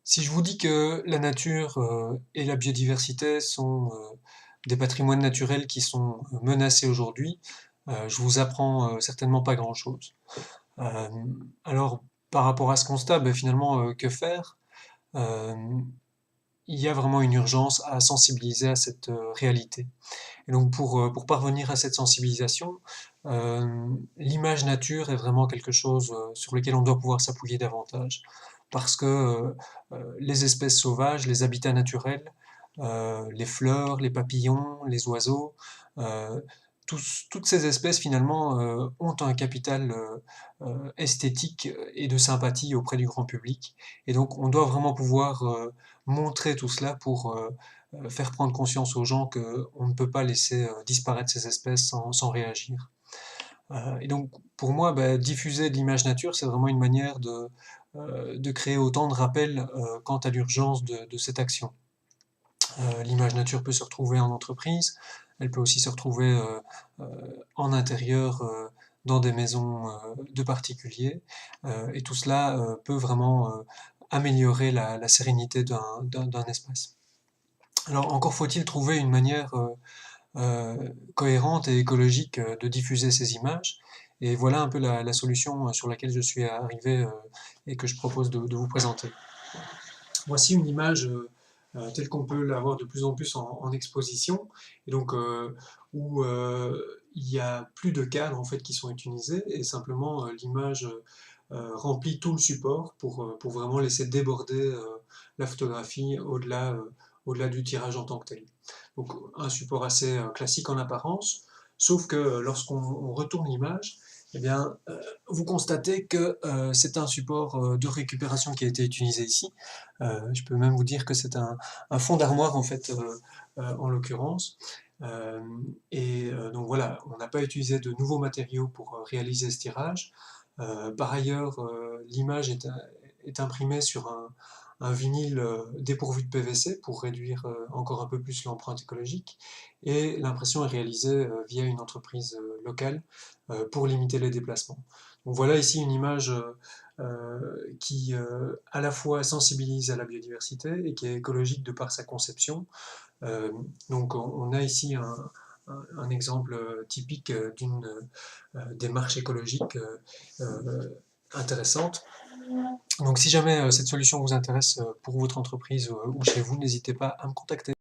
Si je vous dis que la nature et la biodiversité sont des patrimoines naturels qui sont menacés aujourd'hui, je vous apprends certainement pas grand-chose. Euh, alors, par rapport à ce constat, ben, finalement, que faire? Euh, il y a vraiment une urgence à sensibiliser à cette réalité. Et donc, pour parvenir à cette sensibilisation, l'image nature est vraiment quelque chose sur lequel on doit pouvoir s'appuyer davantage. Parce que les espèces sauvages, les habitats naturels, les fleurs, les papillons, les oiseaux, euh, toutes ces espèces finalement ont un capital esthétique et de sympathie auprès du grand public. Et donc on doit vraiment pouvoir montrer tout cela pour faire prendre conscience aux gens qu'on ne peut pas laisser disparaître ces espèces sans réagir. Et donc pour moi, bah, diffuser de l'image nature, c'est vraiment une manière de créer autant de rappels quant à l'urgence de cette action. L'image nature peut se retrouver en entreprise, elle peut aussi se retrouver en intérieur dans des maisons de particuliers, et tout cela peut vraiment améliorer la sérénité d'un espace. Alors encore faut-il trouver une manière cohérente et écologique de diffuser ces images, et voilà un peu la solution sur laquelle je suis arrivé et que je propose de vous présenter. Voici une image telle qu'on peut l'avoir de plus en plus en exposition, et donc où il y a plus de cadres en fait qui sont utilisés, et simplement l'image remplit tout le support pour vraiment laisser déborder la photographie au-delà du tirage en tant que tel. Donc un support assez classique en apparence, sauf que lorsqu'on retourne l'image, eh bien, vous constatez que c'est un support de récupération qui a été utilisé ici. Je peux même vous dire que c'est un fond d'armoire en fait, en l'occurrence. Donc voilà, on n'a pas utilisé de nouveaux matériaux pour réaliser ce tirage. Par ailleurs, l'image est imprimée sur un vinyle dépourvu de PVC pour réduire encore un peu plus l'empreinte écologique, et l'impression est réalisée via une entreprise locale pour limiter les déplacements. Donc voilà ici une image qui à la fois sensibilise à la biodiversité et qui est écologique de par sa conception. Euh, donc on a ici un exemple typique d'une démarche écologique intéressante. Donc si jamais cette solution vous intéresse pour votre entreprise ou chez vous, n'hésitez pas à me contacter.